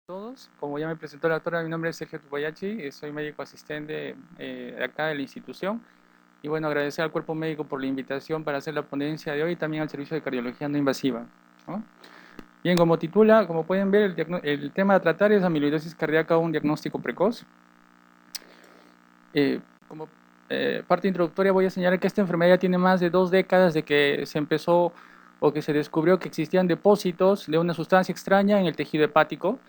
Todos, como ya me presentó la doctora, mi nombre es Sergio Tupayachi, soy médico asistente de acá de la institución. Y bueno, agradecer al cuerpo médico por la invitación para hacer la ponencia de hoy y también al servicio de cardiología no invasiva, ¿no? Bien, como titula, como pueden ver, el tema a tratar es amiloidosis cardíaca, un diagnóstico precoz. Como parte introductoria voy a señalar que esta enfermedad ya tiene más de 2 décadas de que se empezó o que se descubrió que existían depósitos de una sustancia extraña en el tejido hepático,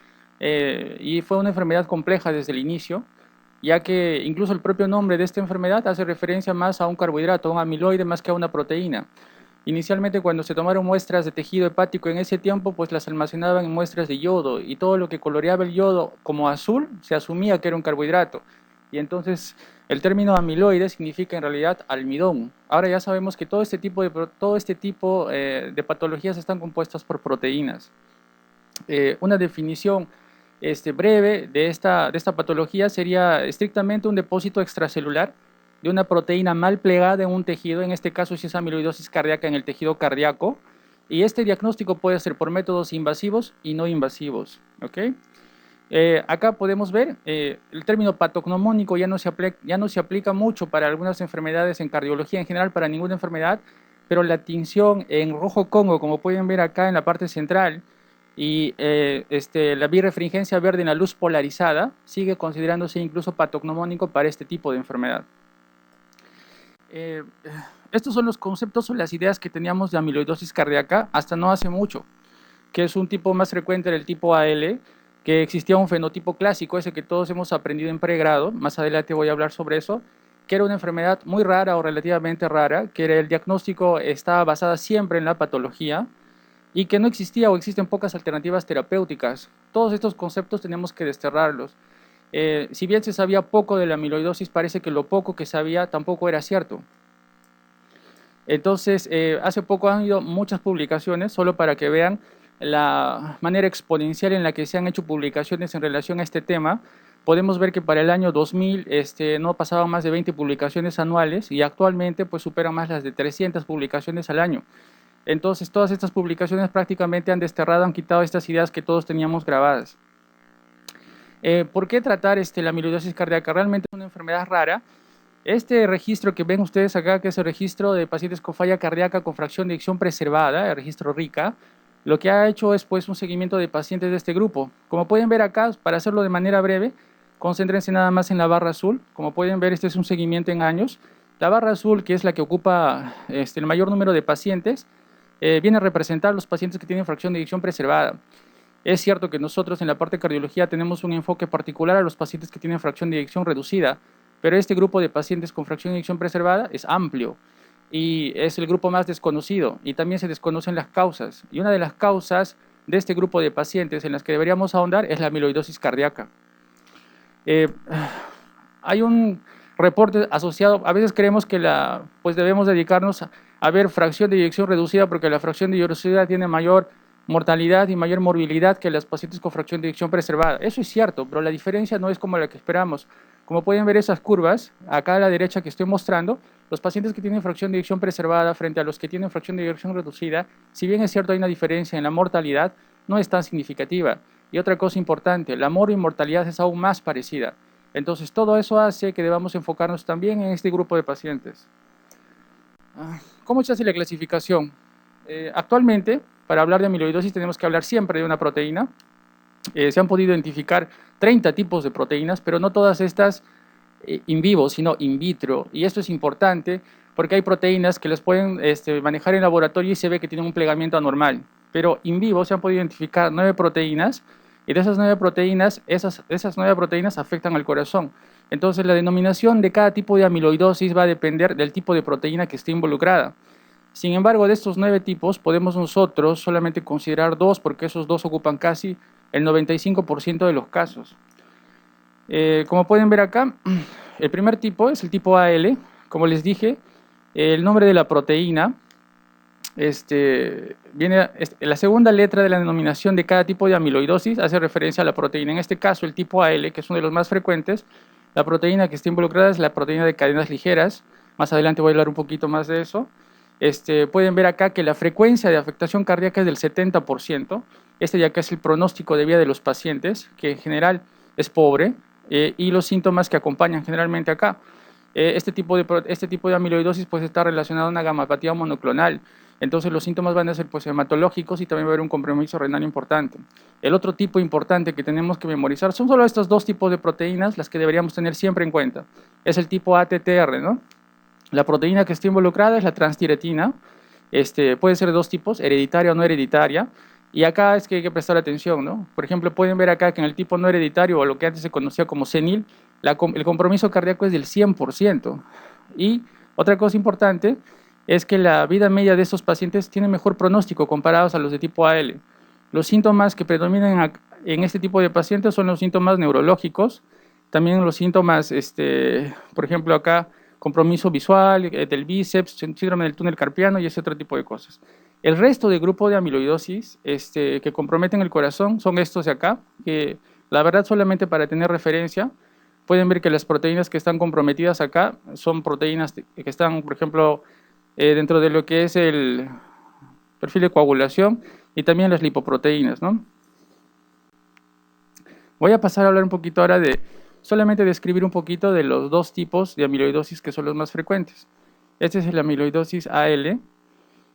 y fue una enfermedad compleja desde el inicio, ya que incluso el propio nombre de esta enfermedad hace referencia más a un carbohidrato, a un amiloide, más que a una proteína. Inicialmente, cuando se tomaron muestras de tejido hepático en ese tiempo, pues las almacenaban en muestras de yodo, y todo lo que coloreaba el yodo como azul se asumía que era un carbohidrato. Y entonces el término amiloide significa en realidad almidón. Ahora ya sabemos que todo este tipo de patologías están compuestas por proteínas. Una definición breve de esta patología sería estrictamente un depósito extracelular de una proteína mal plegada en un tejido, en este caso si es amiloidosis cardíaca en el tejido cardíaco, y este diagnóstico puede ser por métodos invasivos y no invasivos. ¿Okay? Acá podemos ver el término patognomónico ya no se aplica mucho para algunas enfermedades en cardiología, en general para ninguna enfermedad, pero la tinción en rojo Congo, como pueden ver acá en la parte central, y la birrefringencia verde en la luz polarizada, sigue considerándose incluso patognomónico para este tipo de enfermedad. Eh, Estos son los conceptos o las ideas que teníamos de amiloidosis cardíaca hasta no hace mucho, que es un tipo más frecuente del tipo AL, que existía un fenotipo clásico, ese que todos hemos aprendido en pregrado, más adelante voy a hablar sobre eso, que era una enfermedad muy rara o relativamente rara, que era el diagnóstico estaba basada siempre en la patología y que no existía o existen pocas alternativas terapéuticas. Todos estos conceptos tenemos que desterrarlos. Si bien se sabía poco de la amiloidosis, parece que lo poco que sabía tampoco era cierto. Entonces, hace poco han habido muchas publicaciones, solo para que vean la manera exponencial en la que se han hecho publicaciones en relación a este tema. Podemos ver que para el año 2000 no pasaban más de 20 publicaciones anuales y actualmente pues superan más las de 300 publicaciones al año. Entonces, todas estas publicaciones prácticamente han desterrado, han quitado estas ideas que todos teníamos grabadas. ¿Por qué tratar la amiloidosis cardíaca? Realmente es una enfermedad rara. Este registro que ven ustedes acá, que es el registro de pacientes con falla cardíaca con fracción de eyección preservada, el registro RICA, lo que ha hecho es pues un seguimiento de pacientes de este grupo. Como pueden ver acá, para hacerlo de manera breve, concéntrense nada más en la barra azul. Como pueden ver, este es un seguimiento en años. La barra azul, que es la que ocupa el mayor número de pacientes, viene a representar los pacientes que tienen fracción de eyección preservada. Es cierto que nosotros en la parte de cardiología tenemos un enfoque particular a los pacientes que tienen fracción de eyección reducida, pero este grupo de pacientes con fracción de eyección preservada es amplio y es el grupo más desconocido, y también se desconocen las causas. Y una de las causas de este grupo de pacientes en las que deberíamos ahondar es la amiloidosis cardíaca. Eh, Hay un reporte asociado, a veces creemos que pues debemos dedicarnos a ver fracción de eyección reducida porque la fracción de eyección reducida tiene mayor mortalidad y mayor morbilidad que las pacientes con fracción de eyección preservada. Eso es cierto, pero la diferencia no es como la que esperamos. Como pueden ver esas curvas, acá a la derecha que estoy mostrando, los pacientes que tienen fracción de eyección preservada frente a los que tienen fracción de eyección reducida, si bien es cierto hay una diferencia en la mortalidad, no es tan significativa. Y otra cosa importante, la mortalidad es aún más parecida. Entonces, todo eso hace que debamos enfocarnos también en este grupo de pacientes. ¿Cómo se hace la clasificación? Actualmente, para hablar de amiloidosis tenemos que hablar siempre de una proteína. Se han podido identificar 30 tipos de proteínas, pero no todas estas in vivo, sino in vitro. Y esto es importante porque hay proteínas que las pueden manejar en laboratorio y se ve que tienen un plegamiento anormal. Pero in vivo se han podido identificar 9 proteínas, y de esas 9 proteínas, esas 9 proteínas afectan al corazón. Entonces, la denominación de cada tipo de amiloidosis va a depender del tipo de proteína que esté involucrada. Sin embargo, de estos 9 tipos, podemos nosotros solamente considerar 2, porque esos 2 ocupan casi el 95% de los casos. Como pueden ver acá, el primer tipo es el tipo AL. Como les dije, el nombre de la proteína la segunda letra de la denominación de cada tipo de amiloidosis hace referencia a la proteína. En este caso, el tipo AL, que es uno de los más frecuentes, la proteína que está involucrada es la proteína de cadenas ligeras. Más adelante voy a hablar un poquito más de eso. Pueden ver acá que la frecuencia de afectación cardíaca es del 70%. Este de acá es el pronóstico de vida de los pacientes, que en general es pobre, y los síntomas que acompañan generalmente acá. Este tipo de amiloidosis pues está relacionado a una gamapatía monoclonal. Entonces los síntomas van a ser pues hematológicos y también va a haber un compromiso renal importante. El otro tipo importante que tenemos que memorizar son solo estos dos tipos de proteínas, las que deberíamos tener siempre en cuenta. Es el tipo ATTR, ¿no? La proteína que está involucrada es la transtiretina. Puede ser de dos tipos, hereditaria o no hereditaria. Y acá es que hay que prestar atención, ¿no? Por ejemplo, pueden ver acá que en el tipo no hereditario, o lo que antes se conocía como senil, el compromiso cardíaco es del 100%. Y otra cosa importante es que la vida media de estos pacientes tiene mejor pronóstico comparados a los de tipo AL. Los síntomas que predominan en este tipo de pacientes son los síntomas neurológicos, también los síntomas, por ejemplo, acá, compromiso visual, del bíceps, síndrome del túnel carpiano y ese otro tipo de cosas. El resto del grupo de amiloidosis que comprometen el corazón son estos de acá, que la verdad solamente para tener referencia, pueden ver que las proteínas que están comprometidas acá son proteínas que están, por ejemplo, dentro de lo que es el perfil de coagulación y también las lipoproteínas, ¿no? Voy a pasar a hablar un poquito ahora solamente describir un poquito de los dos tipos de amiloidosis que son los más frecuentes. Este es la amiloidosis AL,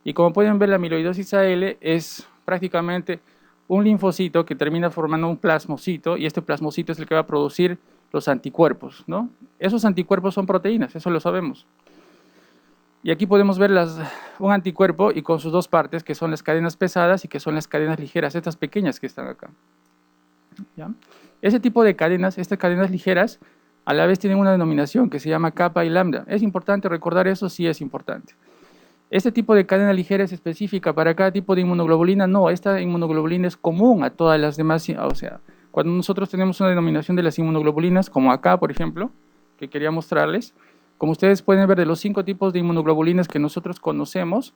y como pueden ver, la amiloidosis AL es prácticamente un linfocito que termina formando un plasmocito, y este plasmocito es el que va a producir los anticuerpos, ¿no? Esos anticuerpos son proteínas, eso lo sabemos. Y aquí podemos ver un anticuerpo y con sus dos partes, que son las cadenas pesadas y que son las cadenas ligeras, estas pequeñas que están acá. ¿Ya? Ese tipo de cadenas, estas cadenas ligeras, a la vez tienen una denominación que se llama kappa y lambda. ¿Es importante recordar eso? Sí, es importante. ¿Este tipo de cadena ligera es específica para cada tipo de inmunoglobulina? No, esta inmunoglobulina es común a todas las demás. O sea, cuando nosotros tenemos una denominación de las inmunoglobulinas, como acá, por ejemplo, que quería mostrarles, como ustedes pueden ver, de los 5 tipos de inmunoglobulinas que nosotros conocemos,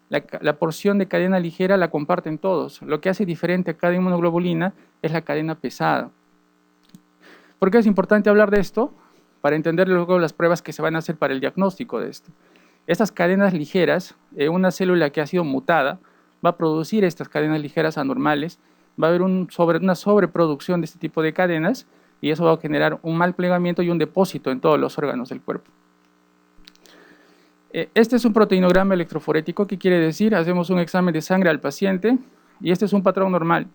la porción de cadena ligera la comparten todos. Lo que hace diferente a cada inmunoglobulina es la cadena pesada. ¿Por qué es importante hablar de esto? Para entender luego las pruebas que se van a hacer para el diagnóstico de esto. Estas cadenas ligeras, una célula que ha sido mutada, va a producir estas cadenas ligeras anormales, va a haber una sobreproducción de este tipo de cadenas y eso va a generar un mal plegamiento y un depósito en todos los órganos del cuerpo. Este es un proteinograma electroforético. ¿Qué quiere decir? Hacemos un examen de sangre al paciente y este es un patrón normal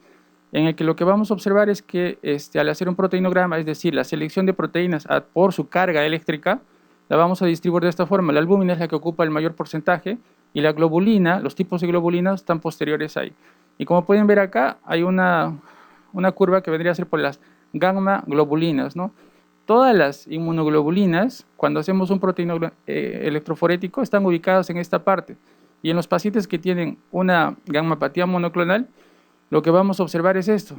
en el que lo que vamos a observar es que al hacer un proteinograma, es decir, la selección de proteínas por su carga eléctrica, la vamos a distribuir de esta forma. La albúmina es la que ocupa el mayor porcentaje y la globulina, los tipos de globulina están posteriores ahí. Y como pueden ver acá, hay una curva que vendría a ser por las gamma globulinas, ¿no? Todas las inmunoglobulinas, cuando hacemos un proteinograma electroforético, están ubicadas en esta parte. Y en los pacientes que tienen una gammapatía monoclonal, lo que vamos a observar es esto,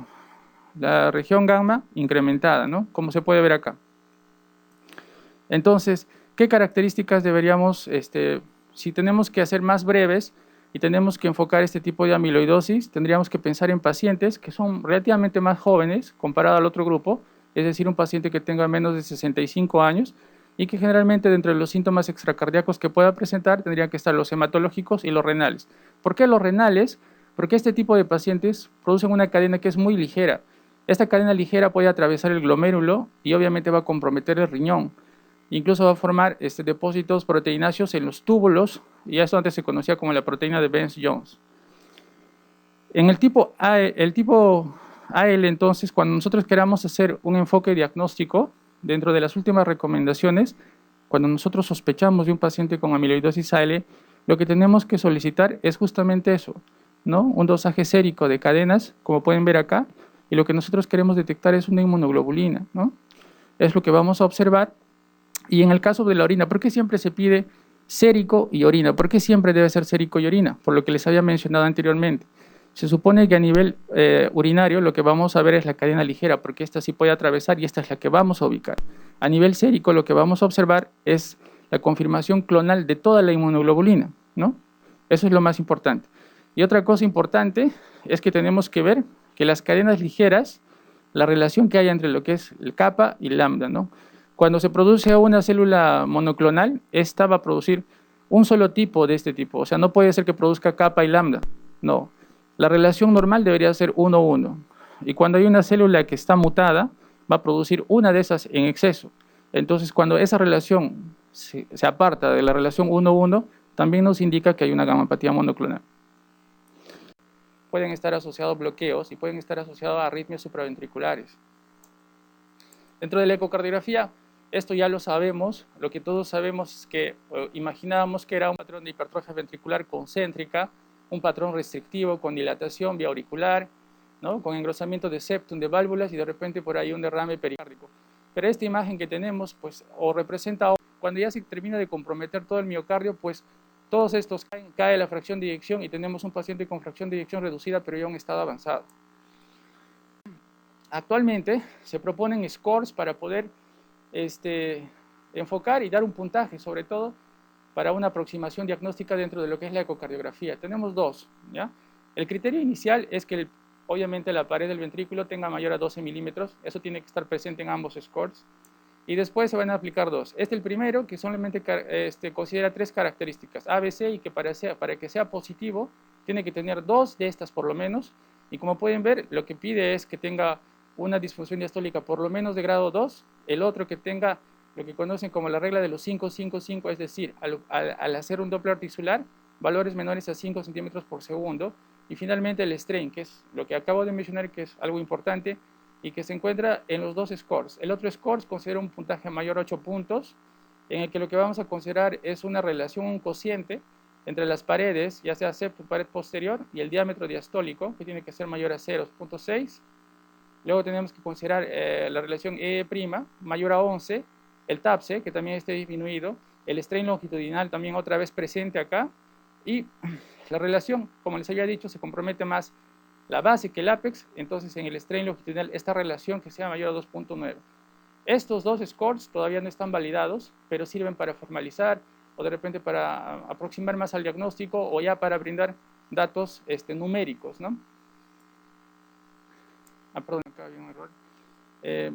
la región gamma incrementada, ¿no? Como se puede ver acá. Entonces, ¿qué características deberíamos, si tenemos que hacer más breves y tenemos que enfocar este tipo de amiloidosis, tendríamos que pensar en pacientes que son relativamente más jóvenes comparado al otro grupo, es decir, un paciente que tenga menos de 65 años y que generalmente dentro de los síntomas extracardíacos que pueda presentar tendrían que estar los hematológicos y los renales. ¿Por qué los renales? Porque este tipo de pacientes producen una cadena que es muy ligera. Esta cadena ligera puede atravesar el glomérulo y obviamente va a comprometer el riñón. Incluso va a formar depósitos proteináceos en los túbulos, y eso antes se conocía como la proteína de Bence-Jones. En el tipo AL, entonces, cuando nosotros queramos hacer un enfoque diagnóstico, dentro de las últimas recomendaciones, cuando nosotros sospechamos de un paciente con amiloidosis AL, lo que tenemos que solicitar es justamente eso, ¿no? Un dosaje sérico de cadenas, como pueden ver acá, y lo que nosotros queremos detectar es una inmunoglobulina, ¿no? Es lo que vamos a observar. Y en el caso de la orina, ¿por qué siempre se pide sérico y orina? ¿Por qué siempre debe ser sérico y orina? Por lo que les había mencionado anteriormente. Se supone que a nivel urinario lo que vamos a ver es la cadena ligera, porque esta sí puede atravesar y esta es la que vamos a ubicar. A nivel sérico lo que vamos a observar es la confirmación clonal de toda la inmunoglobulina, ¿no? Eso es lo más importante. Y otra cosa importante es que tenemos que ver que las cadenas ligeras, la relación que hay entre lo que es el kappa y lambda, ¿no? Cuando se produce una célula monoclonal, esta va a producir un solo tipo de este tipo. O sea, no puede ser que produzca kappa y lambda. No. la relación normal debería ser 1:1. Y cuando hay una célula que está mutada, va a producir una de esas en exceso. Entonces, cuando esa relación se aparta de la relación 1:1, también nos indica que hay una gamapatía monoclonal. Pueden estar asociados bloqueos y pueden estar asociados a arritmias supraventriculares. Dentro de la ecocardiografía, esto ya lo sabemos. Lo que todos sabemos es que imaginábamos que era un patrón de hipertrofia ventricular concéntrica, un patrón restrictivo con dilatación vía auricular, ¿no? Con engrosamiento de septum, de válvulas y de repente por ahí un derrame pericárdico. Pero esta imagen que tenemos, pues, o representa, cuando ya se termina de comprometer todo el miocardio, pues todos estos cae la fracción de eyección y tenemos un paciente con fracción de eyección reducida, pero ya en un estado avanzado. Actualmente se proponen scores para poder enfocar y dar un puntaje, sobre todo para una aproximación diagnóstica dentro de lo que es la ecocardiografía. Tenemos dos, ¿ya? El criterio inicial es que obviamente la pared del ventrículo tenga mayor a 12 milímetros, eso tiene que estar presente en ambos scores, y después se van a aplicar dos. El primero, que solamente considera tres características, A, B, C, y que para que sea positivo, tiene que tener dos de estas por lo menos, y como pueden ver, lo que pide es que tenga una disfunción diastólica por lo menos de grado 2, el otro que tenga lo que conocen como la regla de los 5-5-5, es decir, al hacer un Doppler tisular, valores menores a 5 centímetros por segundo, y finalmente el strain, que es lo que acabo de mencionar, que es algo importante, y que se encuentra en los dos scores. El otro score considera un puntaje mayor a 8 puntos, en el que lo que vamos a considerar es una relación, un cociente, entre las paredes, ya sea septum, pared posterior, y el diámetro diastólico, que tiene que ser mayor a 0.6. Luego tenemos que considerar la relación E' mayor a 11, el TAPSE, que también esté disminuido, el strain longitudinal también otra vez presente acá, y la relación, como les había dicho, se compromete más la base que el apex, entonces en el strain longitudinal esta relación que sea mayor a 2.9. Estos dos scores todavía no están validados, pero sirven para formalizar o de repente para aproximar más al diagnóstico o ya para brindar datos numéricos, ¿no? Perdón, acá había un error.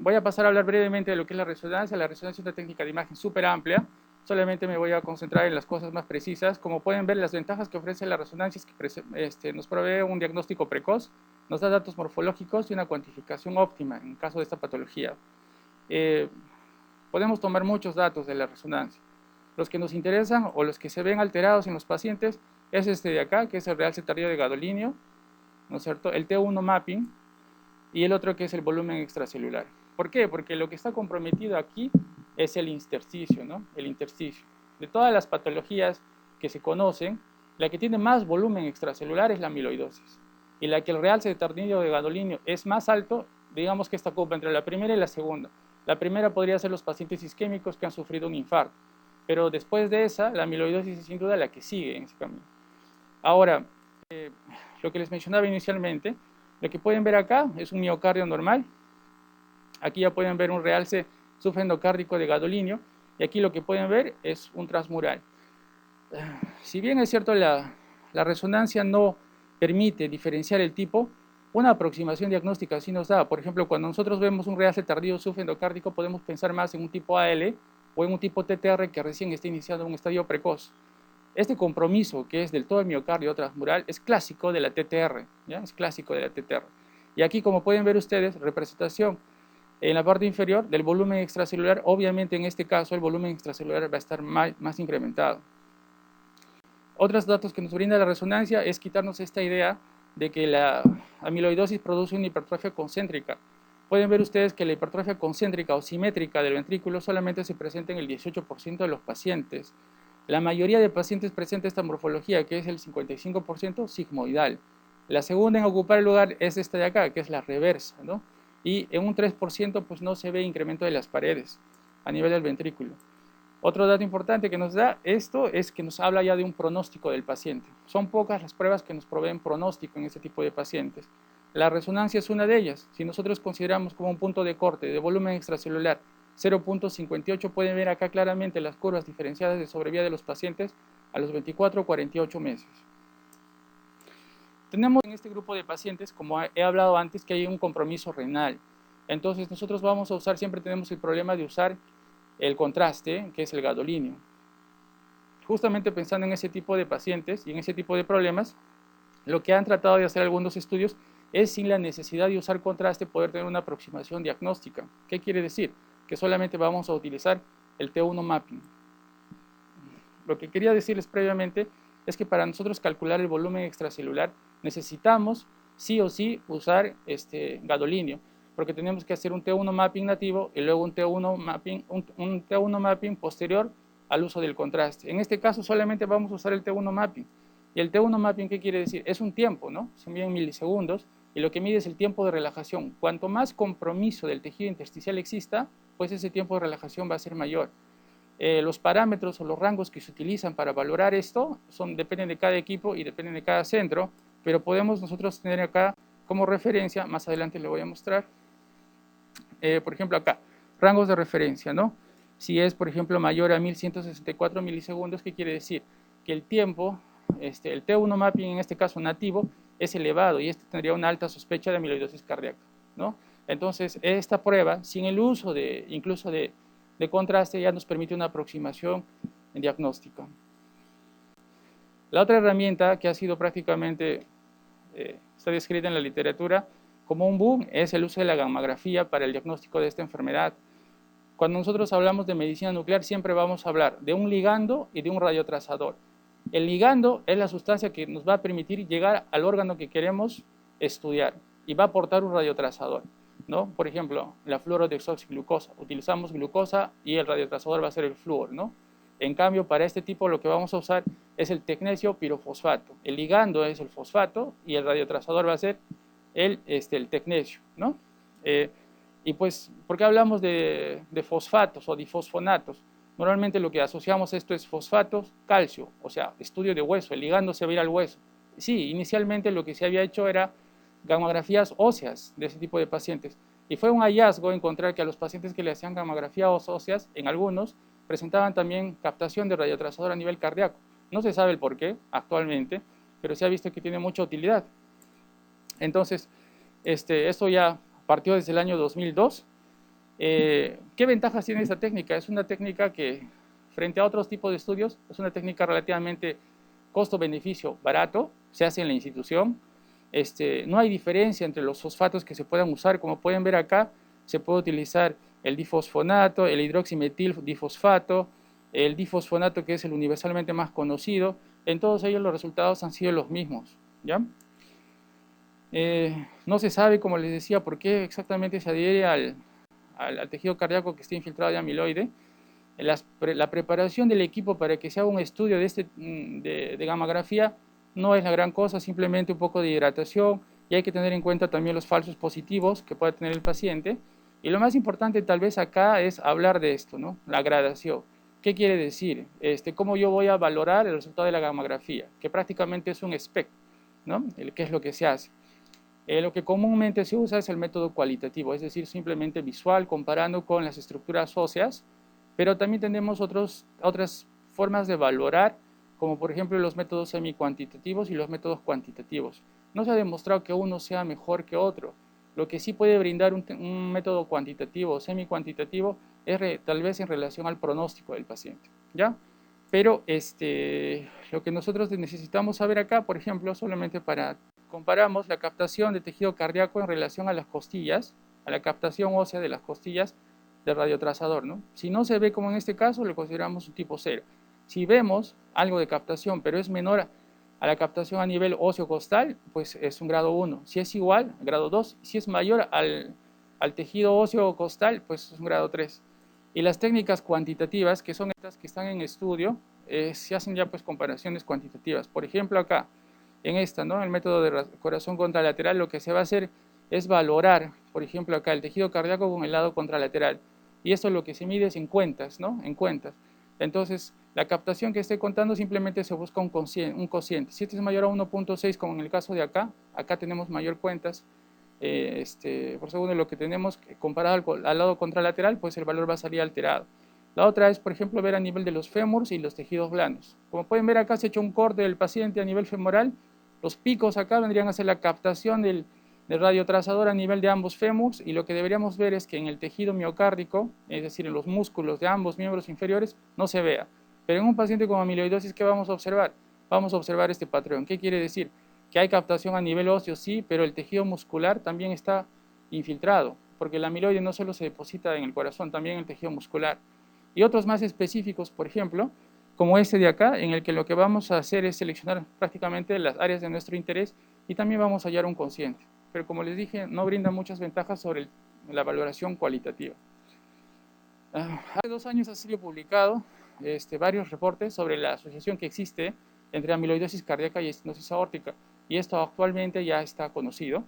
Voy a pasar a hablar brevemente de lo que es la resonancia. La resonancia es una técnica de imagen súper amplia. Solamente me voy a concentrar en las cosas más precisas. Como pueden ver, las ventajas que ofrece la resonancia es que nos provee un diagnóstico precoz, nos da datos morfológicos y una cuantificación óptima en caso de esta patología. Podemos tomar muchos datos de la resonancia. Los que nos interesan o los que se ven alterados en los pacientes es este de acá, que es el realce tardío de gadolinio, ¿no es cierto? El T1 mapping, y el otro que es el volumen extracelular. ¿Por qué? Porque lo que está comprometido aquí es el intersticio, ¿no? El intersticio. De todas las patologías que se conocen, la que tiene más volumen extracelular es la amiloidosis. Y la que el realce tardío de gadolinio es más alto, digamos que esta ocupa entre la primera y la segunda. La primera podría ser los pacientes isquémicos que han sufrido un infarto. Pero después de esa, la amiloidosis es sin duda la que sigue en ese camino. Ahora, lo que les mencionaba inicialmente, lo que pueden ver acá es un miocardio normal. Aquí ya pueden ver un realce subendocárdico de gadolinio. Y aquí lo que pueden ver es un transmural. Si bien es cierto la resonancia no permite diferenciar el tipo, una aproximación diagnóstica sí nos da. Por ejemplo, cuando nosotros vemos un realce tardío subendocárdico, podemos pensar más en un tipo AL o en un tipo TTR que recién está iniciando un estadio precoz. Este compromiso, que es del todo el miocardio transmural, es clásico de la TTR, ¿ya? Es clásico de la TTR. Y aquí, como pueden ver ustedes, representación en la parte inferior del volumen extracelular. Obviamente, en este caso, el volumen extracelular va a estar más incrementado. Otros datos que nos brinda la resonancia es quitarnos esta idea de que la amiloidosis produce una hipertrofia concéntrica. Pueden ver ustedes que la hipertrofia concéntrica o simétrica del ventrículo solamente se presenta en el 18% de los pacientes. La mayoría de pacientes presenta esta morfología, que es el 55% sigmoidal. La segunda en ocupar el lugar es esta de acá, que es la reversa, ¿no? Y en un 3% pues no se ve incremento de las paredes a nivel del ventrículo. Otro dato importante que nos da esto es que nos habla ya de un pronóstico del paciente. Son pocas las pruebas que nos proveen pronóstico en este tipo de pacientes. La resonancia es una de ellas. Si nosotros consideramos como un punto de corte de volumen extracelular 0.58, pueden ver acá claramente las curvas diferenciadas de sobrevida de los pacientes a los 24 o 48 meses. Tenemos en este grupo de pacientes, como he hablado antes, que hay un compromiso renal. Entonces nosotros vamos a usar, siempre tenemos el problema de usar el contraste, que es el gadolinio. Justamente pensando en ese tipo de pacientes y en ese tipo de problemas, lo que han tratado de hacer algunos estudios es sin la necesidad de usar contraste poder tener una aproximación diagnóstica. ¿Qué quiere decir? Que solamente vamos a utilizar el T1 mapping. Lo que quería decirles previamente es que para nosotros calcular el volumen extracelular necesitamos sí o sí usar gadolinio, porque tenemos que hacer un T1 mapping nativo y luego un T1 mapping posterior al uso del contraste. En este caso solamente vamos a usar el T1 mapping. ¿Y el T1 mapping qué quiere decir? Es un tiempo, ¿no? Se mide en milisegundos y lo que mide es el tiempo de relajación. Cuanto más compromiso del tejido intersticial exista, pues ese tiempo de relajación va a ser mayor. Los parámetros o los rangos que se utilizan para valorar esto dependen de cada equipo y dependen de cada centro, pero podemos nosotros tener acá como referencia, más adelante le voy a mostrar, por ejemplo acá, rangos de referencia, ¿no? Si es, por ejemplo, mayor a 1164 milisegundos, ¿qué quiere decir? Que el tiempo, el T1 mapping en este caso nativo, es elevado y tendría una alta sospecha de amiloidosis cardíaca, ¿no? Entonces, esta prueba, sin el uso incluso de contraste, ya nos permite una aproximación en diagnóstico. La otra herramienta que ha sido prácticamente, está descrita en la literatura como un boom, es el uso de la gammagrafía para el diagnóstico de esta enfermedad. Cuando nosotros hablamos de medicina nuclear, siempre vamos a hablar de un ligando y de un radiotrazador. El ligando es la sustancia que nos va a permitir llegar al órgano que queremos estudiar y va a aportar un radiotrazador, ¿no? Por ejemplo, la fluorodesoxiglucosa. Utilizamos glucosa y el radiotrazador va a ser el flúor, ¿no? En cambio, para este tipo lo que vamos a usar es el tecnesio pirofosfato. El ligando es el fosfato y el radiotrazador va a ser el tecnesio, ¿no? Y pues, ¿por qué hablamos de fosfatos o difosfonatos? Normalmente lo que asociamos esto es fosfatos, calcio, o sea, estudio de hueso, el ligando se va a ir al hueso. Sí, inicialmente lo que se había hecho era gamografías óseas de ese tipo de pacientes. Y fue un hallazgo encontrar que a los pacientes que le hacían gamografías óseas, en algunos, presentaban también captación de radiotrazador a nivel cardíaco. No se sabe el por qué actualmente, pero se ha visto que tiene mucha utilidad. Entonces, esto ya partió desde el año 2002. ¿Qué ventajas tiene esta técnica? Es una técnica que, frente a otros tipos de estudios, es una técnica relativamente costo-beneficio barato, se hace en la institución. No hay diferencia entre los fosfatos que se puedan usar. Como pueden ver acá, se puede utilizar el difosfonato, el hidroximetil difosfato, el difosfonato, que es el universalmente más conocido. En todos ellos los resultados han sido los mismos, ¿ya? No se sabe, como les decía, por qué exactamente se adhiere al tejido cardíaco que está infiltrado de amiloide. La preparación del equipo para que se haga un estudio de gammagrafía no es la gran cosa, simplemente un poco de hidratación, y hay que tener en cuenta también los falsos positivos que pueda tener el paciente. Y lo más importante tal vez acá es hablar de esto, ¿no? La gradación. ¿Qué quiere decir? ¿Cómo yo voy a valorar el resultado de la gammagrafía? Que prácticamente es un SPECT, ¿no? ¿Qué es lo que se hace? Lo que comúnmente se usa es el método cualitativo, es decir, simplemente visual, comparando con las estructuras óseas, pero también tenemos otras formas de valorar, como por ejemplo los métodos semi-cuantitativos y los métodos cuantitativos. No se ha demostrado que uno sea mejor que otro. Lo que sí puede brindar un método cuantitativo o semi-cuantitativo es tal vez en relación al pronóstico del paciente, ¿ya? Pero lo que nosotros necesitamos saber acá, por ejemplo, solamente para comparamos la captación de tejido cardíaco en relación a las costillas, a la captación ósea de las costillas del radiotrazador, ¿no? Si no se ve como en este caso, lo consideramos un tipo 0. Si vemos algo de captación, pero es menor a la captación a nivel óseo costal, pues es un grado 1. Si es igual, grado 2. Si es mayor al tejido óseo costal, pues es un grado 3. Y las técnicas cuantitativas, que son estas que están en estudio, se hacen ya pues comparaciones cuantitativas. Por ejemplo, acá, en esta, ¿no? El método de corazón contralateral, lo que se va a hacer es valorar, por ejemplo, acá el tejido cardíaco con el lado contralateral. Y esto lo que se mide es en cuentas, ¿no? En cuentas. Entonces, la captación que esté contando simplemente se busca un cociente. Si este es mayor a 1.6, como en el caso de acá, acá tenemos mayor cuentas por segundo, lo que tenemos comparado al lado contralateral, pues el valor va a salir alterado. La otra es, por ejemplo, ver a nivel de los fémurs y los tejidos blandos. Como pueden ver acá se ha hecho un corte del paciente a nivel femoral. Los picos acá vendrían a ser la captación del radiotrazador a nivel de ambos fémurs, y lo que deberíamos ver es que en el tejido miocárdico, es decir, en los músculos de ambos miembros inferiores, no se vea. Pero en un paciente con amiloidosis, ¿qué vamos a observar? Vamos a observar este patrón. ¿Qué quiere decir? Que hay captación a nivel óseo, sí, pero el tejido muscular también está infiltrado, porque el amiloide no solo se deposita en el corazón, también en el tejido muscular. Y otros más específicos, por ejemplo, como este de acá, en el que lo que vamos a hacer es seleccionar prácticamente las áreas de nuestro interés y también vamos a hallar un consciente. Pero como les dije, no brinda muchas ventajas sobre la valoración cualitativa. Hace 2 años ha sido publicado varios reportes sobre la asociación que existe entre amiloidosis cardíaca y estenosis aórtica, y esto actualmente ya está conocido.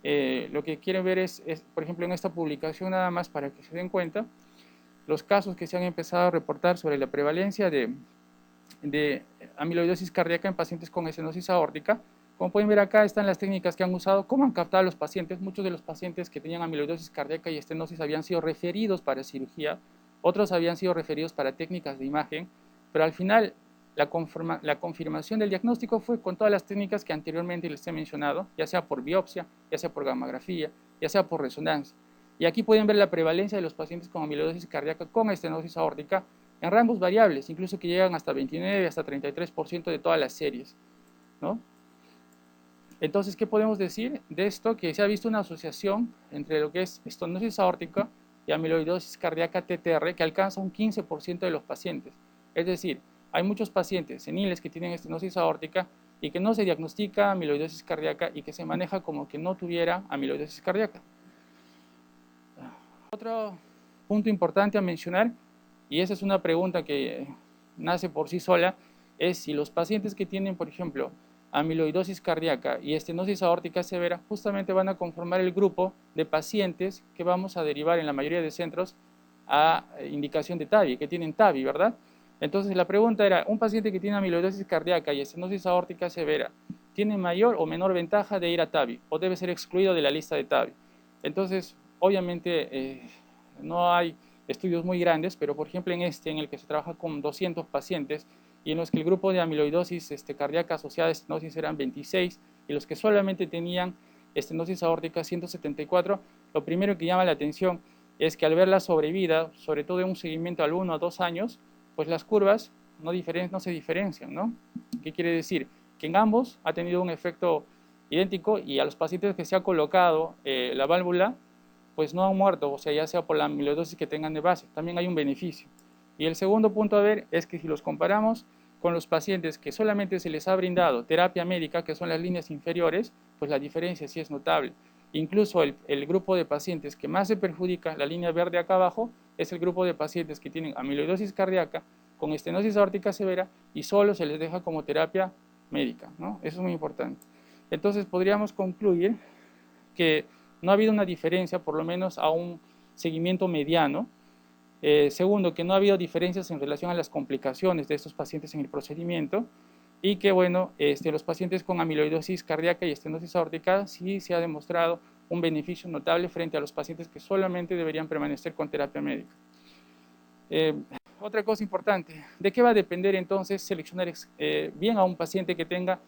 Lo que quieren ver es, por ejemplo, en esta publicación nada más para que se den cuenta, los casos que se han empezado a reportar sobre la prevalencia de amiloidosis cardíaca en pacientes con estenosis aórtica. Como pueden ver acá están las técnicas que han usado, cómo han captado a los pacientes. Muchos de los pacientes que tenían amiloidosis cardíaca y estenosis habían sido referidos para cirugía, otros habían sido referidos para técnicas de imagen, pero al final la confirmación del diagnóstico fue con todas las técnicas que anteriormente les he mencionado, ya sea por biopsia, ya sea por gammagrafía, ya sea por resonancia. Y aquí pueden ver la prevalencia de los pacientes con amiloidosis cardíaca con estenosis aórtica en rangos variables, incluso que llegan hasta 29, hasta 33% de todas las series, ¿no? Entonces, ¿qué podemos decir de esto? Que se ha visto una asociación entre lo que es estenosis aórtica y amiloidosis cardíaca TTR que alcanza un 15% de los pacientes. Es decir, hay muchos pacientes seniles que tienen estenosis aórtica y que no se diagnostica amiloidosis cardíaca y que se maneja como que no tuviera amiloidosis cardíaca. Otro punto importante a mencionar, y esa es una pregunta que nace por sí sola, es si los pacientes que tienen, por ejemplo, amiloidosis cardíaca y estenosis aórtica severa, justamente van a conformar el grupo de pacientes que vamos a derivar en la mayoría de centros a indicación de TAVI, que tienen TAVI, ¿verdad? Entonces la pregunta era, ¿un paciente que tiene amiloidosis cardíaca y estenosis aórtica severa tiene mayor o menor ventaja de ir a TAVI o debe ser excluido de la lista de TAVI? Entonces, obviamente no hay estudios muy grandes, pero por ejemplo en el que se trabaja con 200 pacientes y en los que el grupo de amiloidosis cardíaca asociada a estenosis eran 26 y los que solamente tenían estenosis aórtica 174, lo primero que llama la atención es que al ver la sobrevida, sobre todo en un seguimiento al 1 a 2 años, pues las curvas no se diferencian, ¿no? ¿Qué quiere decir? Que en ambos ha tenido un efecto idéntico y a los pacientes que se ha colocado la válvula, pues no han muerto, o sea, ya sea por la amiloidosis que tengan de base, también hay un beneficio. Y el segundo punto a ver es que si los comparamos con los pacientes que solamente se les ha brindado terapia médica, que son las líneas inferiores, pues la diferencia sí es notable. Incluso el grupo de pacientes que más se perjudica, la línea verde acá abajo, es el grupo de pacientes que tienen amiloidosis cardíaca con estenosis aórtica severa y solo se les deja como terapia médica, ¿no? Eso es muy importante. Entonces podríamos concluir que no ha habido una diferencia, por lo menos a un seguimiento mediano. Segundo, que no ha habido diferencias en relación a las complicaciones de estos pacientes en el procedimiento y que, bueno, los pacientes con amiloidosis cardíaca y estenosis aórtica sí se ha demostrado un beneficio notable frente a los pacientes que solamente deberían permanecer con terapia médica. Otra cosa importante, ¿de qué va a depender entonces seleccionar bien a un paciente que tenga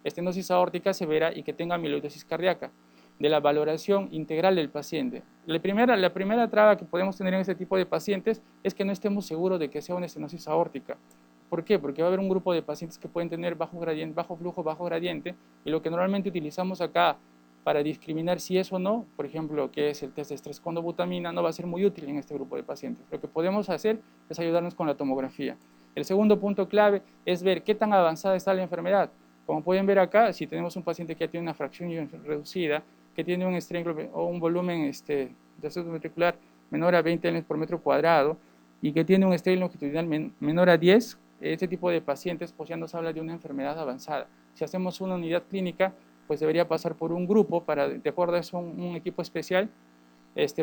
estenosis aórtica severa y que tenga amiloidosis cardíaca? De la valoración integral del paciente. La primera traba que podemos tener en este tipo de pacientes es que no estemos seguros de que sea una estenosis aórtica. ¿Por qué? Porque va a haber un grupo de pacientes que pueden tener bajo gradiente, bajo flujo, bajo gradiente, y lo que normalmente utilizamos acá para discriminar si es o no, por ejemplo, que es el test de estrés con dobutamina, no va a ser muy útil en este grupo de pacientes. Lo que podemos hacer es ayudarnos con la tomografía. El segundo punto clave es ver qué tan avanzada está la enfermedad. Como pueden ver acá, si tenemos un paciente que ya tiene una fracción reducida, que tiene un estreno o un volumen de aceto ventricular menor a 20 L por metro cuadrado y que tiene un estreno longitudinal menor a 10, este tipo de pacientes pues ya nos habla de una enfermedad avanzada. Si hacemos una unidad clínica, pues debería pasar por un grupo para, de acuerdo a eso, un equipo especial,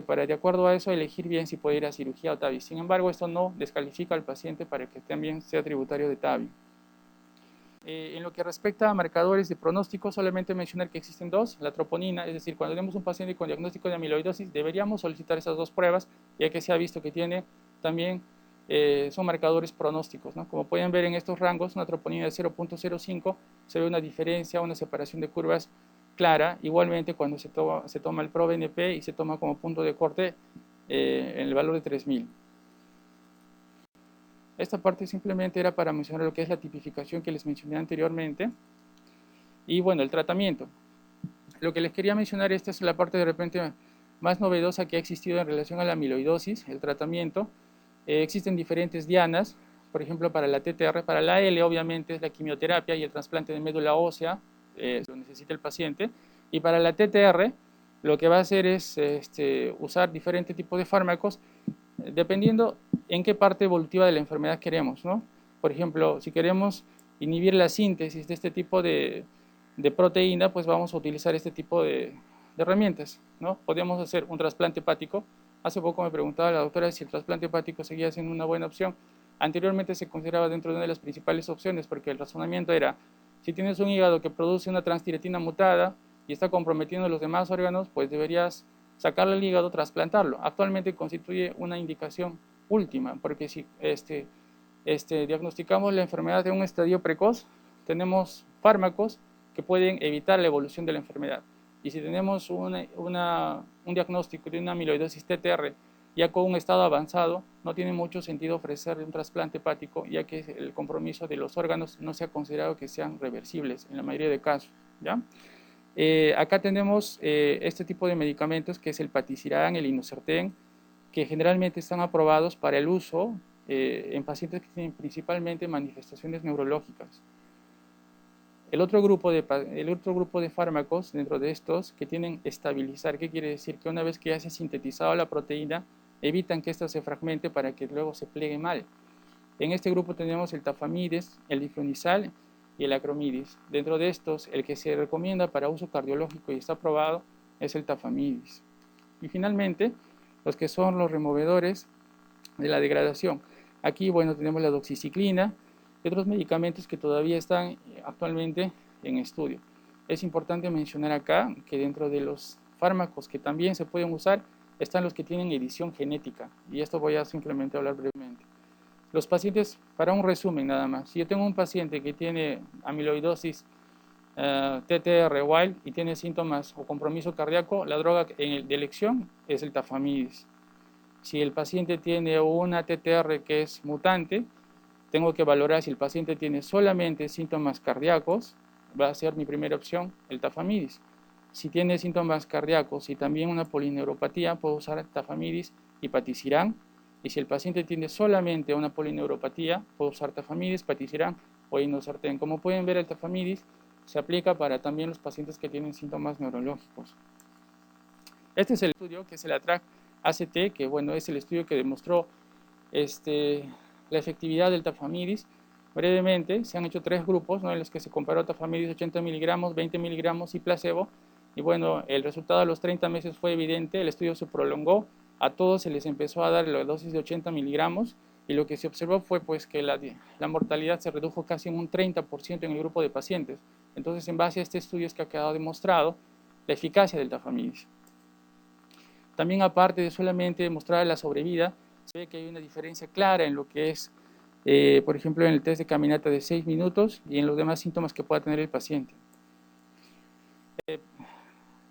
para de acuerdo a eso elegir bien si puede ir a cirugía o TAVI. Sin embargo, esto no descalifica al paciente para que también sea tributario de TAVI. En lo que respecta a marcadores de pronóstico, solamente mencionar que existen dos, la troponina, es decir, cuando tenemos un paciente con diagnóstico de amiloidosis, deberíamos solicitar esas dos pruebas, ya que se ha visto que tiene también, son marcadores pronósticos, ¿no? Como pueden ver en estos rangos, una troponina de 0.05, se ve una diferencia, una separación de curvas clara, igualmente cuando se toma el ProBNP y se toma como punto de corte en el valor de 3000. Esta parte simplemente era para mencionar lo que es la tipificación que les mencioné anteriormente. Y bueno, el tratamiento. Lo que les quería mencionar, esta es la parte de repente más novedosa que ha existido en relación a la amiloidosis, el tratamiento. Existen diferentes dianas, por ejemplo, para la TTR, para la L obviamente es la quimioterapia y el trasplante de médula ósea, lo necesita el paciente, y para la TTR lo que va a hacer es usar diferentes tipos de fármacos, dependiendo en qué parte evolutiva de la enfermedad queremos, ¿no? Por ejemplo, si queremos inhibir la síntesis de este tipo de proteína, pues vamos a utilizar este tipo de herramientas, ¿no? Podríamos hacer un trasplante hepático. Hace poco me preguntaba la doctora si el trasplante hepático seguía siendo una buena opción. Anteriormente se consideraba dentro de una de las principales opciones porque el razonamiento era, si tienes un hígado que produce una transtiretina mutada y está comprometiendo los demás órganos, pues deberías sacarle el hígado, trasplantarlo. Actualmente constituye una indicación última, porque si diagnosticamos la enfermedad de un estadio precoz, tenemos fármacos que pueden evitar la evolución de la enfermedad. Y si tenemos un diagnóstico de una amiloidosis TTR ya con un estado avanzado, no tiene mucho sentido ofrecerle un trasplante hepático, ya que el compromiso de los órganos no se ha considerado que sean reversibles en la mayoría de casos, ¿ya? Acá tenemos este tipo de medicamentos que es el patisiran, el inocertén, que generalmente están aprobados para el uso en pacientes que tienen principalmente manifestaciones neurológicas. El otro grupo de fármacos dentro de estos que tienen estabilizar, ¿qué quiere decir? Que una vez que ya se ha sintetizado la proteína, evitan que ésta se fragmente para que luego se pliegue mal. En este grupo tenemos el tafamides, el diflunisal y el acromidis. Dentro de estos, el que se recomienda para uso cardiológico y está aprobado es el tafamidis. Y finalmente, los que son los removedores de la degradación. Aquí, bueno, tenemos la doxiciclina y otros medicamentos que todavía están actualmente en estudio. Es importante mencionar acá que dentro de los fármacos que también se pueden usar están los que tienen edición genética, y esto voy a simplemente hablar brevemente. Los pacientes, para un resumen nada más, si yo tengo un paciente que tiene amiloidosis TTR wild y tiene síntomas o compromiso cardíaco, la droga de elección es el tafamidis. Si el paciente tiene una TTR que es mutante, tengo que valorar si el paciente tiene solamente síntomas cardíacos, va a ser mi primera opción el tafamidis. Si tiene síntomas cardíacos y también una polineuropatía, puedo usar tafamidis y patisiran. Y si el paciente tiene solamente una polineuropatía, puedo usar tafamidis, patisiran o inocertén. Como pueden ver, el tafamidis se aplica para también los pacientes que tienen síntomas neurológicos. Este es el estudio que es el ATRAC-ACT, que bueno, es el estudio que demostró la efectividad del tafamidis. Brevemente, se han hecho 3 grupos, ¿no?, en los que se comparó tafamidis 80 miligramos, 20 miligramos y placebo. Y bueno, el resultado a los 30 meses fue evidente, el estudio se prolongó, a todos se les empezó a dar la dosis de 80 miligramos y lo que se observó fue pues que la mortalidad se redujo casi en un 30% en el grupo de pacientes. Entonces, en base a este estudio es que ha quedado demostrado la eficacia del tafamidis. También, aparte de solamente demostrar la sobrevida, se ve que hay una diferencia clara en lo que es, por ejemplo, en el test de caminata de 6 minutos y en los demás síntomas que pueda tener el paciente.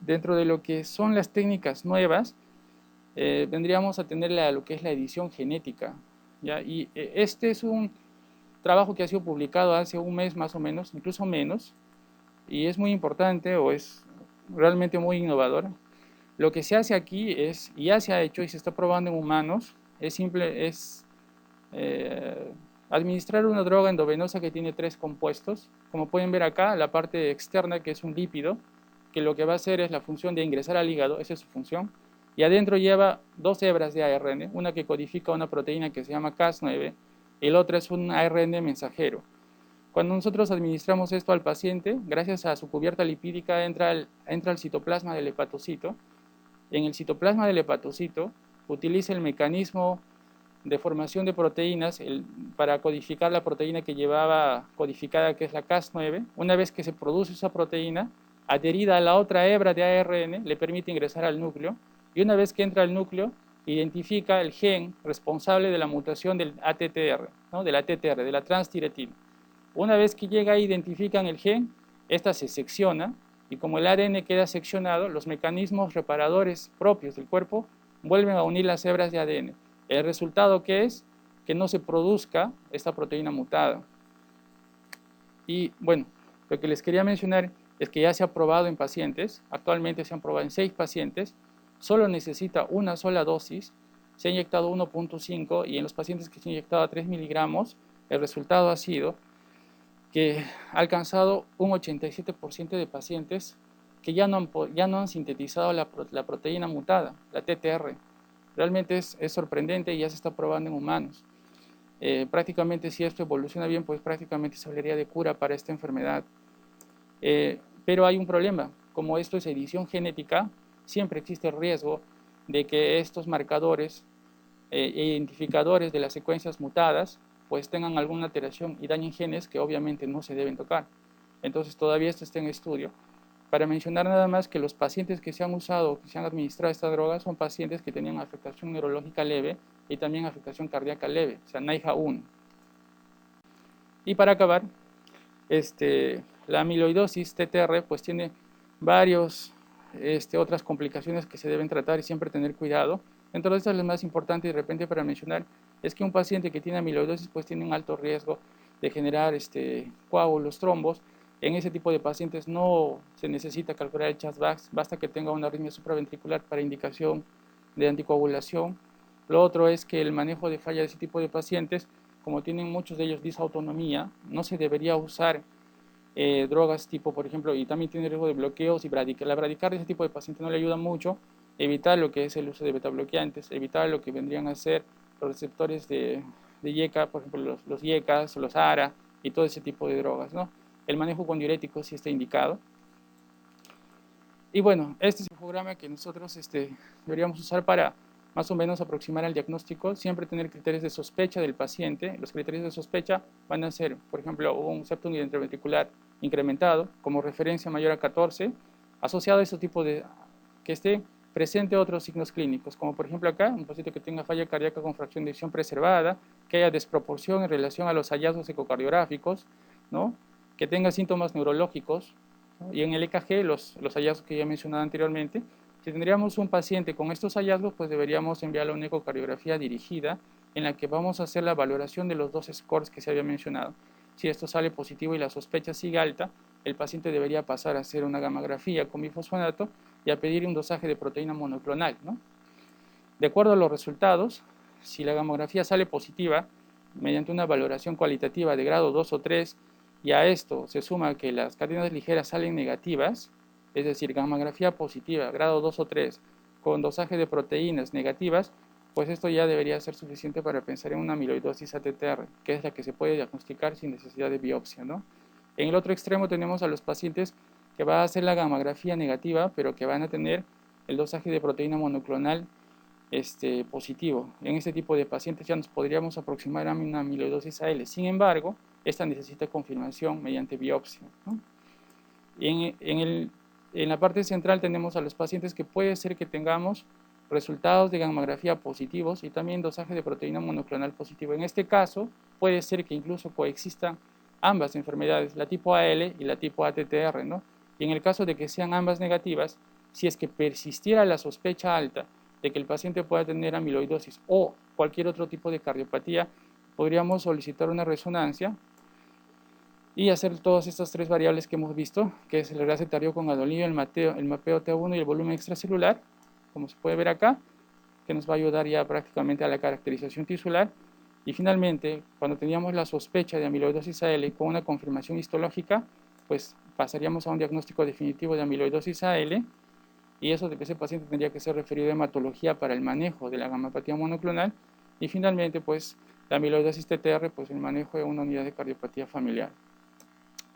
Dentro de lo que son las técnicas nuevas, vendríamos a tener lo que es la edición genética, ¿ya? Y este es un trabajo que ha sido publicado hace un mes más o menos, incluso menos, y es muy importante o es realmente muy innovador. Lo que se hace aquí es, y ya se ha hecho y se está probando en humanos, es administrar una droga endovenosa que tiene 3 compuestos. Como pueden ver acá, la parte externa, que es un lípido, que lo que va a hacer es la función de ingresar al hígado, esa es su función, y adentro lleva 2 hebras de ARN, una que codifica una proteína que se llama Cas9 y la otra es un ARN mensajero. Cuando nosotros administramos esto al paciente, gracias a su cubierta lipídica entra al citoplasma del hepatocito. En el citoplasma del hepatocito utiliza el mecanismo de formación de proteínas para codificar la proteína que llevaba codificada, que es la Cas9. Una vez que se produce esa proteína, adherida a la otra hebra de ARN, le permite ingresar al núcleo, y una vez que entra al núcleo, identifica el gen responsable de la mutación del ATTR, ¿no?, de la TTR, de la transtiretina. Una vez que llega, identifican el gen, esta se secciona, y como el ADN queda seccionado, los mecanismos reparadores propios del cuerpo vuelven a unir las hebras de ADN. El resultado, ¿qué es? Que no se produzca esta proteína mutada. Y bueno, lo que les quería mencionar es que ya se ha probado en pacientes, actualmente se han probado en 6 pacientes, solo necesita una sola dosis, se ha inyectado 1.5 y en los pacientes que se han inyectado a 3 miligramos, el resultado ha sido que ha alcanzado un 87% de pacientes que ya no han sintetizado la proteína mutada, la TTR. Realmente es sorprendente y ya se está probando en humanos. Prácticamente si esto evoluciona bien, pues prácticamente se hablaría de cura para esta enfermedad. Pero hay un problema, como esto es edición genética, siempre existe el riesgo de que estos marcadores identificadores de las secuencias mutadas pues tengan alguna alteración y dañen genes que obviamente no se deben tocar. Entonces todavía esto está en estudio. Para mencionar nada más que los pacientes que se han usado, que se han administrado esta droga, son pacientes que tenían afectación neurológica leve y también afectación cardíaca leve, o sea, NAIJA 1. Y para acabar, la amiloidosis TTR pues tiene varios otras complicaciones que se deben tratar y siempre tener cuidado. Entonces, lo más importante de repente para mencionar es que un paciente que tiene amiloidosis pues tiene un alto riesgo de generar coágulos, trombos. En ese tipo de pacientes no se necesita calcular el CHA2-VAX, basta que tenga una arritmia supraventricular para indicación de anticoagulación. Lo otro es que el manejo de falla de ese tipo de pacientes, como tienen muchos de ellos disautonomía, no se debería usar drogas tipo, por ejemplo, y también tiene riesgo de bloqueos y la bradicardia de ese tipo de paciente no le ayuda mucho, evitar lo que es el uso de betabloqueantes, evitar lo que vendrían a ser los receptores de YECA, por ejemplo, los YECAs, los ARA y todo ese tipo de drogas, ¿no? El manejo con diuréticos sí está indicado. Y bueno, este es el programa que nosotros deberíamos usar para más o menos aproximar al diagnóstico, siempre tener criterios de sospecha del paciente. Los criterios de sospecha van a ser, por ejemplo, un septum interventricular incrementado como referencia mayor a 14, asociado a ese tipo de, que esté presente otros signos clínicos, como por ejemplo acá, un paciente que tenga falla cardíaca con fracción de eyección preservada, que haya desproporción en relación a los hallazgos ecocardiográficos, ¿no? Que tenga síntomas neurológicos, ¿no? Y en el EKG, los hallazgos que ya he mencionado anteriormente. Si tendríamos un paciente con estos hallazgos, pues deberíamos enviarle una ecocardiografía dirigida en la que vamos a hacer la valoración de los dos scores que se había mencionado. Si esto sale positivo y la sospecha sigue alta, el paciente debería pasar a hacer una gammagrafía con bifosfonato y a pedir un dosaje de proteína monoclonal, ¿no? De acuerdo a los resultados, si la gamografía sale positiva, mediante una valoración cualitativa de grado 2 o 3, y a esto se suma que las cadenas ligeras salen negativas, es decir, gamografía positiva, grado 2 o 3, con dosaje de proteínas negativas, pues esto ya debería ser suficiente para pensar en una amiloidosis ATTR, que es la que se puede diagnosticar sin necesidad de biopsia, ¿no? En el otro extremo tenemos a los pacientes que van a hacer la gamografía negativa, pero que van a tener el dosaje de proteína monoclonal positivo. En este tipo de pacientes ya nos podríamos aproximar a una amiloidosis AL. Sin embargo, esta necesita confirmación mediante biopsia, ¿no? Y en la parte central tenemos a los pacientes que puede ser que tengamos resultados de gamografía positivos y también dosaje de proteína monoclonal positivo. En este caso, puede ser que incluso coexistan ambas enfermedades, la tipo AL y la tipo ATTR, ¿no? Y en el caso de que sean ambas negativas, si es que persistiera la sospecha alta de que el paciente pueda tener amiloidosis o cualquier otro tipo de cardiopatía, podríamos solicitar una resonancia y hacer todas estas tres variables que hemos visto, que es el enlace tardío con gadolinium, el mapeo T1 y el volumen extracelular, como se puede ver acá, que nos va a ayudar ya prácticamente a la caracterización tisular. Y finalmente, cuando teníamos la sospecha de amiloidosis AL con una confirmación histológica, pues pasaríamos a un diagnóstico definitivo de amiloidosis AL, y eso de que ese paciente tendría que ser referido a hematología para el manejo de la gamapatía monoclonal, y finalmente, pues, la amiloidosis TTR, pues el manejo de una unidad de cardiopatía familiar.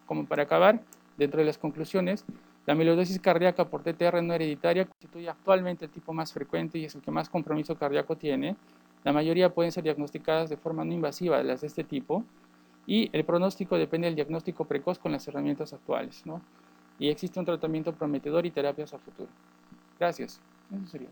Como para acabar, dentro de las conclusiones, la amiloidosis cardíaca por TTR no hereditaria constituye actualmente el tipo más frecuente y es el que más compromiso cardíaco tiene. La mayoría pueden ser diagnosticadas de forma no invasiva de las de este tipo, y el pronóstico depende del diagnóstico precoz con las herramientas actuales, ¿no? Y existe un tratamiento prometedor y terapias a futuro. Gracias. Eso sería.